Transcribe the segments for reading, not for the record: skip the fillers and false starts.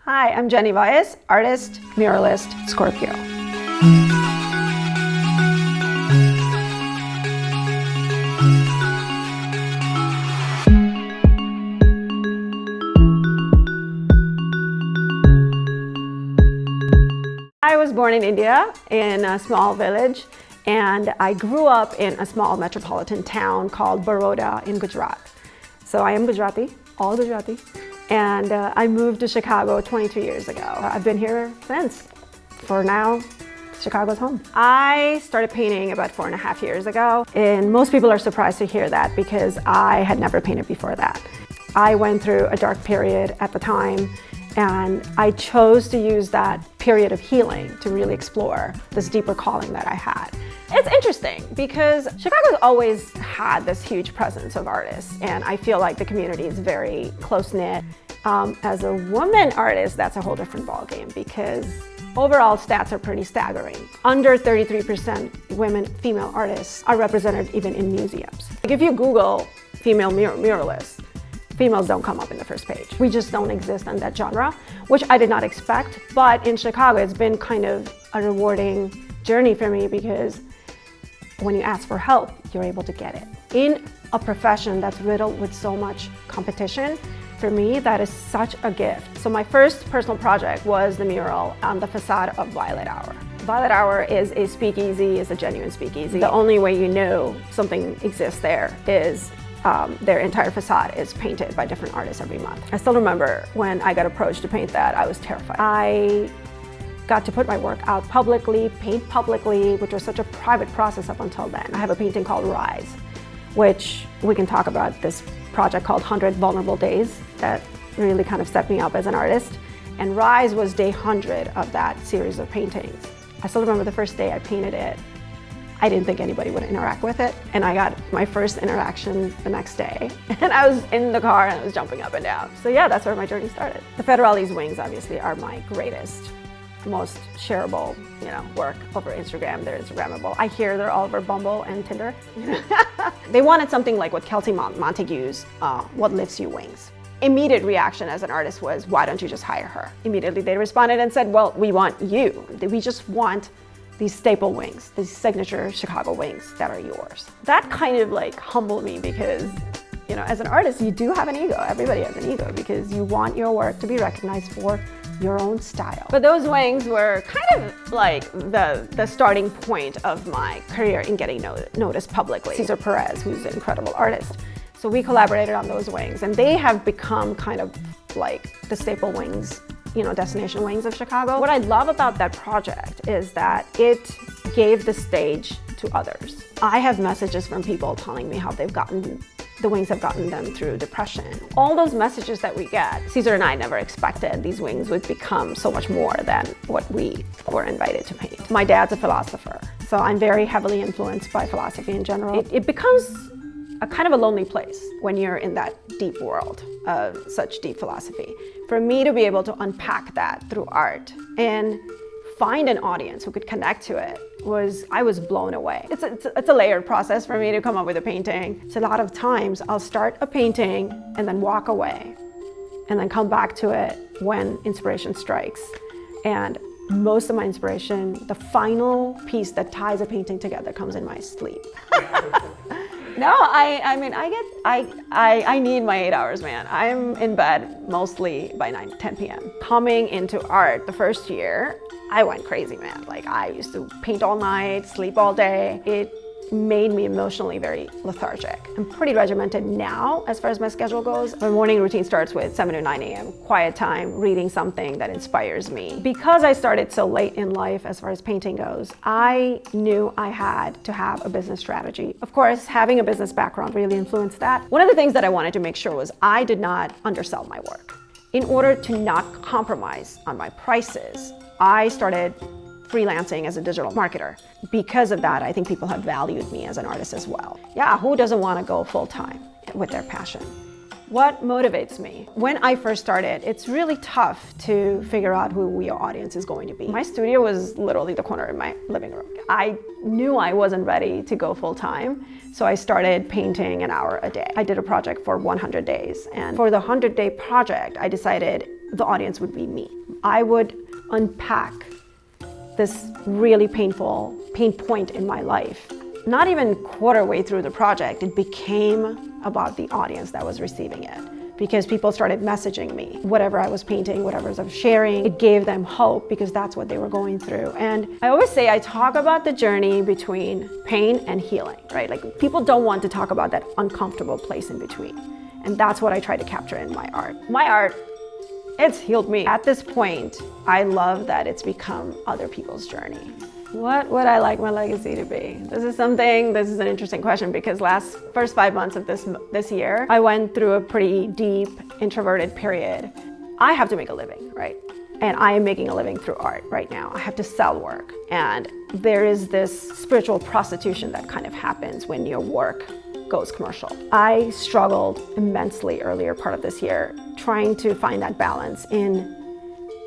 Hi, I'm Jenny Vyas, artist, muralist, Scorpio. I was born in India in a small village, and I grew up in a small metropolitan town called Baroda in Gujarat. So I am Gujarati, all Gujarati, and I moved to Chicago 22 years ago. I've been here since. For now, Chicago's home. I started painting about 4.5 years ago, and most people are surprised to hear that because I had never painted before that. I went through a dark period at the time, and I chose to use that period of healing to really explore this deeper calling that I had. It's interesting because Chicago's always had this huge presence of artists, and I feel like the community is very close-knit. As a woman artist, that's a whole different ballgame because overall stats are pretty staggering. Under 33% female artists are represented even in museums. Like if you Google female muralists, females don't come up in the first page. We just don't exist in that genre, which I did not expect. But in Chicago, it's been kind of a rewarding journey for me because when you ask for help, you're able to get it. In a profession that's riddled with so much competition, for me, that is such a gift. So my first personal project was the mural on the facade of Violet Hour. Violet Hour is a speakeasy, is a genuine speakeasy. The only way you know something exists there is their entire facade is painted by different artists every month. I still remember when I got approached to paint that, I was terrified. I got to put my work out publicly, paint publicly, which was such a private process up until then. I have a painting called Rise, which we can talk about this project called 100 Vulnerable Days that really kind of set me up as an artist. And Rise was day 100 of that series of paintings. I still remember the first day I painted it. I didn't think anybody would interact with it, and I got my first interaction the next day. And I was in the car and I was jumping up and down. So yeah, that's where my journey started. The Federali's wings obviously are my greatest, most shareable, work over Instagram. They're Instagrammable. I hear they're all over Bumble and Tinder. They wanted something like what Kelsey Montague's What Lifts You Wings. Immediate reaction as an artist was, why don't you just hire her? Immediately they responded and said, well, we want you. We just want these staple wings, these signature Chicago wings that are yours. That kind of humbled me because, as an artist, you do have an ego. Everybody has an ego because you want your work to be recognized for your own style. But those wings were kind of like the starting point of my career in getting noticed publicly. Cesar Perez, who's an incredible artist. So we collaborated on those wings, and they have become kind of like the staple wings, destination wings of Chicago. What I love about that project is that it gave the stage to others. I have messages from people telling me how the wings have gotten them through depression. All those messages that we get, Cesar and I never expected these wings would become so much more than what we were invited to paint. My dad's a philosopher, so I'm very heavily influenced by philosophy in general. It becomes a kind of a lonely place when you're in that deep world of such deep philosophy. For me to be able to unpack that through art and find an audience who could connect to it I was blown away. It's a layered process for me to come up with a painting. So a lot of times I'll start a painting and then walk away and then come back to it when inspiration strikes. And most of my inspiration, the final piece that ties a painting together comes in my sleep. No, I need my 8 hours, man. I'm in bed mostly by 10 p.m. Coming into art the first year, I went crazy, man. I used to paint all night, sleep all day. It made me emotionally very lethargic. I'm pretty regimented now as far as my schedule goes. My morning routine starts with 7 to 9 a.m. Quiet time, reading something that inspires me. Because I started so late in life as far as painting goes, I knew I had to have a business strategy. Of course, having a business background really influenced that. One of the things that I wanted to make sure was I did not undersell my work. In order to not compromise on my prices, I started freelancing as a digital marketer. Because of that, I think people have valued me as an artist as well. Yeah, who doesn't want to go full-time with their passion? What motivates me? When I first started, it's really tough to figure out who your audience is going to be. My studio was literally the corner of my living room. I knew I wasn't ready to go full-time, so I started painting an hour a day. I did a project for 100 days, and for the 100-day project, I decided the audience would be me. I would unpack this really painful pain point in my life. Not even quarter way through the project, it became about the audience that was receiving it. Because people started messaging me. Whatever I was painting, whatever I was sharing, it gave them hope because that's what they were going through. And I always say I talk about the journey between pain and healing, right? Like people don't want to talk about that uncomfortable place in between. And that's what I try to capture in my art. My art, it's healed me. At this point, I love that it's become other people's journey. What would I like my legacy to be? This is an interesting question because first 5 months of this year, I went through a pretty deep introverted period. I have to make a living, right? And I am making a living through art right now. I have to sell work. And there is this spiritual prostitution that kind of happens when your work goes commercial. I struggled immensely earlier part of this year trying to find that balance in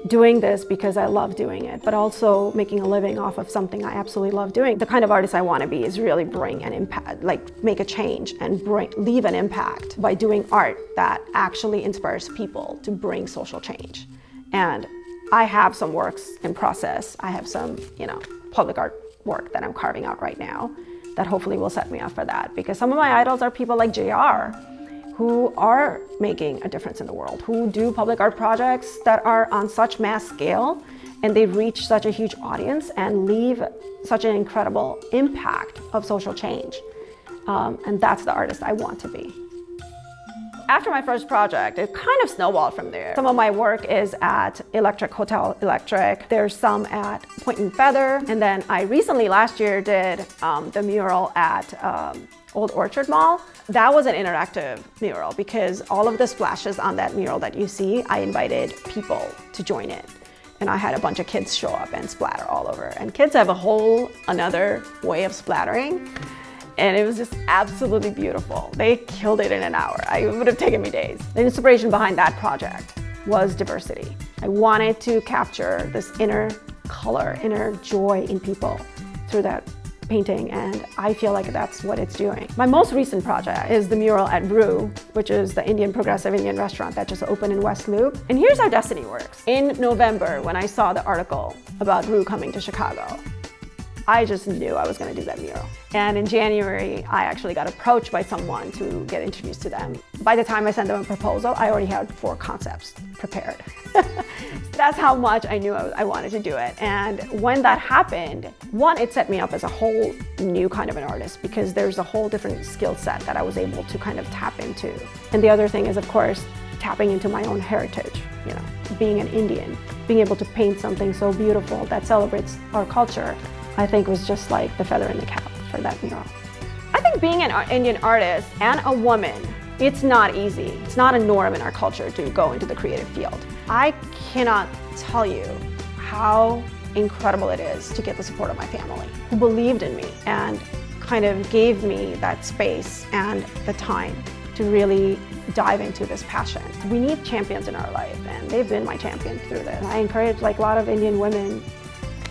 doing this because I love doing it, but also making a living off of something I absolutely love doing. The kind of artist I want to be is really bring an impact, like make a change and leave an impact by doing art that actually inspires people to bring social change. And I have some works in process. I have some, public art work that I'm carving out right now that hopefully will set me up for that, because some of my idols are people like JR, who are making a difference in the world, who do public art projects that are on such mass scale, and they reach such a huge audience and leave such an incredible impact of social change. And that's the artist I want to be. After my first project, it kind of snowballed from there. Some of my work is at Hotel Electric. There's some at Point and Feather. And then I recently, last year, did the mural at Old Orchard Mall. That was an interactive mural because all of the splashes on that mural that you see, I invited people to join in. And I had a bunch of kids show up and splatter all over. And kids have a whole another way of splattering. And it was just absolutely beautiful. They killed it in an hour. It would have taken me days. The inspiration behind that project was diversity. I wanted to capture this inner color, inner joy in people through that painting, and I feel like that's what it's doing. My most recent project is the mural at Rue, which is the progressive Indian restaurant that just opened in West Loop. And here's how destiny works. In November, when I saw the article about Rue coming to Chicago, I just knew I was going to do that mural. And in January, I actually got approached by someone to get introduced to them. By the time I sent them a proposal, I already had 4 concepts prepared. That's how much I knew I wanted to do it. And when that happened, one, it set me up as a whole new kind of an artist because there's a whole different skill set that I was able to kind of tap into. And the other thing is, of course, tapping into my own heritage, being an Indian, being able to paint something so beautiful that celebrates our culture, I think was just like the feather in the cap for that mural. I think being an Indian artist and a woman, it's not easy. It's not a norm in our culture to go into the creative field. I cannot tell you how incredible it is to get the support of my family, who believed in me and kind of gave me that space and the time to really dive into this passion. We need champions in our life, and they've been my champion through this. I encourage a lot of Indian women,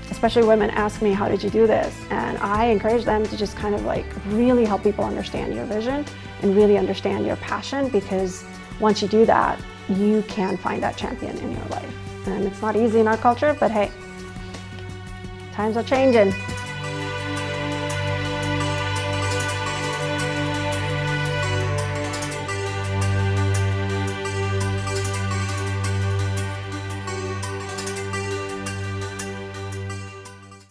especially women, ask me, how did you do this? And I encourage them to just kind of really help people understand your vision and really understand your passion, because once you do that, you can find that champion in your life. And it's not easy in our culture, but hey, times are changing.